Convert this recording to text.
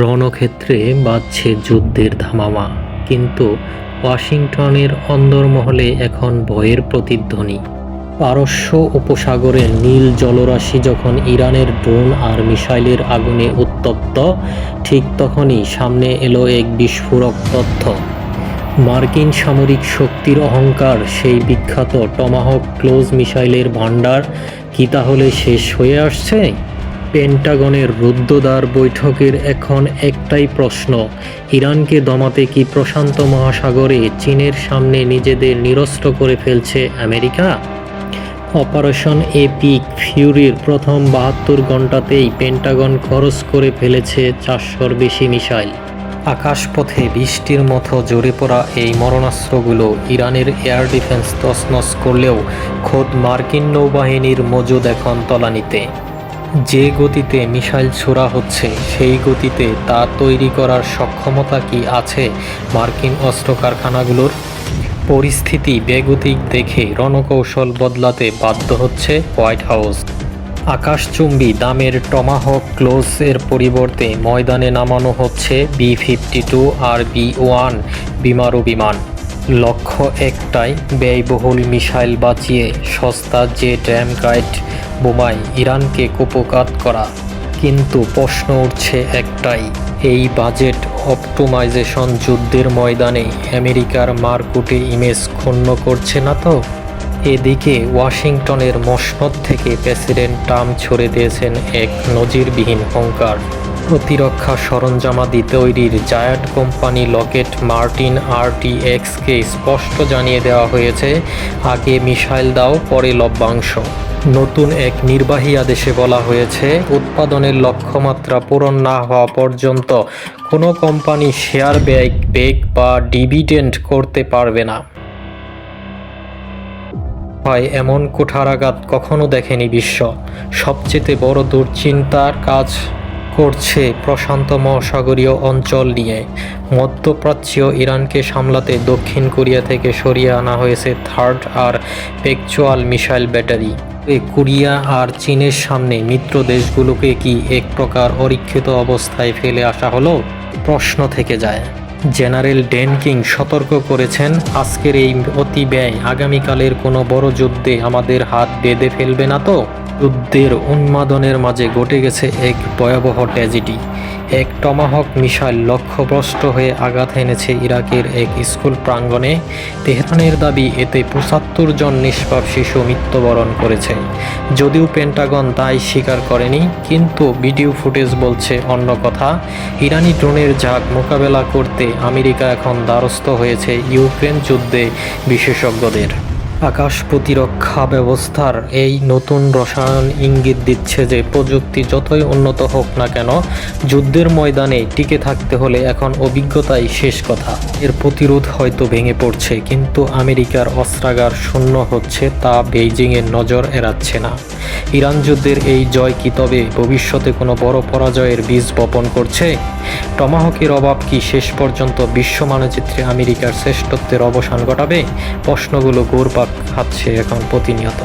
রণক্ষেত্রে বাজছে যুদ্ধের ধামামা, কিন্তু ওয়াশিংটনের অন্দরমহলে এখন ভয়ের প্রতিধ্বনি। পারস্য উপসাগরের নীল জলরাশি যখন ইরানের ড্রোন আর মিসাইলের আগুনে উত্তপ্ত, ঠিক তখনই সামনে এলো এক বিস্ফোরক তথ্য। মার্কিন সামরিক শক্তির অহংকার, সেই বিখ্যাত টমাহক ক্লোজ মিসাইলের ভান্ডার কি তাহলে শেষ হয়ে আসছে? পেন্টাগনের রুদ্ধদ্বার বৈঠকের এখন একটাই প্রশ্ন, ইরানকে দমাতে কি প্রশান্ত মহাসাগরে চীনের সামনে নিজেদের নিরস্ত্র করে ফেলছে আমেরিকা? অপারেশন এপিক ফিউরির প্রথম ৭২ ঘণ্টাতেই পেন্টাগন খরচ করে ফেলেছে ৪০০-র বেশি মিসাইল। আকাশপথে বৃষ্টির মতো ঝরে পড়া এই মরণাস্ত্রগুলো ইরানের এয়ার ডিফেন্স তছনছ করলেও খোদ মার্কিন নৌবাহিনীর মজুদ এখন তলানিতে। যে গতিতে মিসাইল ছোড়া হচ্ছে, সেই গতিতে তা তৈরি করার সক্ষমতা কি আছে মার্কিন অস্ত্র কারখানাগুলোর? পরিস্থিতি বেগতিক দেখে রণকৌশল বদলাতে বাধ্য হচ্ছে হোয়াইট হাউস। আকাশচুম্বী দামের টমাহক ক্লোজ এর পরিবর্তে ময়দানে নামানো হচ্ছে B-52 আর B-1 বিমারু বিমান। লক্ষ্য একটাই, ব্যয়বহুল মিসাইল বাঁচিয়ে সস্তা জেট গাইড বোমায় ইরানকে কুপোকাত করা। কিন্তু প্রশ্ন উঠছে একটাই, এই বাজেট অপটিমাইজেশন যুদ্ধের ময়দানে আমেরিকার মারকুটে ইমেজ ক্ষুণ্ণ করছে না তো? এদিকে ওয়াশিংটনের মসনদ থেকে প্রেসিডেন্ট ট্রাম্প ছড়ে দিয়েছেন এক নজিরবিহীন হুঙ্কার। প্রতিরক্ষা সরঞ্জামাদি তৈরির জায়ান্ট কোম্পানি লকহিড মার্টিন RTX-কে স্পষ্ট জানিয়ে দেওয়া হয়েছে, আগে মিসাইল দাও, পরে লভ্যাংশ। নতুন এক নির্বাহী আদেশে বলা হয়েছে, উৎপাদনের লক্ষ্যমাত্রা পূরণ না হওয়া পর্যন্ত কোনো কোম্পানি শেয়ার বেক বা ডিভিডেন্ড করতে পারবে না। হয় এমন কুঠারাঘাত কখনো দেখেনি বিশ্ব। সবচেয়ে বড় দুশ্চিন্তার কাজ করছে প্রশান্ত মহাসাগরীয় অঞ্চল নিয়ে। মধ্যপ্রাচ্যীয় ইরানকে সামলাতে দক্ষিণ কোরিয়া থেকে সরিয়ে আনা হয়েছে থার্ড আর পেকচুয়াল মিসাইল ব্যাটারি। কোরিয়া আর চীনের সামনে মিত্র দেশগুলোকে কি এক প্রকার অরক্ষিত অবস্থায় ফেলে আসা হলো? প্রশ্ন থেকে যায়। জেনারেল ড্যান কিং সতর্ক করেছেন, আজকের এই অতি ব্যয় আগামীকালের কোনো বড় যুদ্ধে আমাদের হাত বেঁধে ফেলবে না তো? যুদ্ধের উন্মাদনের মাঝে ঘটে গেছে এক ভয়াবহ ট্র্যাজেডি। এক টমাহক মিসাইল লক্ষ্যভ্রষ্ট হয়ে আঘাত এনেছে ইরাকের এক স্কুল প্রাঙ্গণে। তেহরানের দাবি, এতে ৭৫ জন নিষ্পাপ শিশু মৃত্যুবরণ করেছে। যদিও পেন্টাগন দায় স্বীকার করেনি, কিন্তু ভিডিও ফুটেজ বলছে অন্য কথা। ইরানি ড্রোনের ঝাঁক মোকাবেলা করতে আমেরিকা এখন দ্বারস্থ হয়েছে ইউক্রেন যুদ্ধে বিশেষজ্ঞদের। আকাশ প্রতিরক্ষা ব্যবস্থার এই নতুন রসায়ন ইঙ্গিত দিচ্ছে যে প্রযুক্তি যতই উন্নত হোক না কেন, যুদ্ধের ময়দানে টিকে থাকতে হলে এখন অভিজ্ঞতাই শেষ কথা। এর প্রতিরোধ হয়তো ভেঙে পড়ছে, কিন্তু আমেরিকার অস্ত্রাগার শূন্য হচ্ছে তা বেইজিংয়ের নজর এড়াচ্ছে না। ইরান যুদ্ধের এই জয় কি তবে ভবিষ্যতে কোনো বড় পরাজয়ের বীজ বপন করছে? টমাহকের অভাব কি শেষ পর্যন্ত বিশ্ব মানচিত্রে আমেরিকার শ্রেষ্ঠত্বের অবসান ঘটাবে? প্রশ্নগুলো ঘুরপাক খাচ্ছে এখন প্রতিনিয়ত।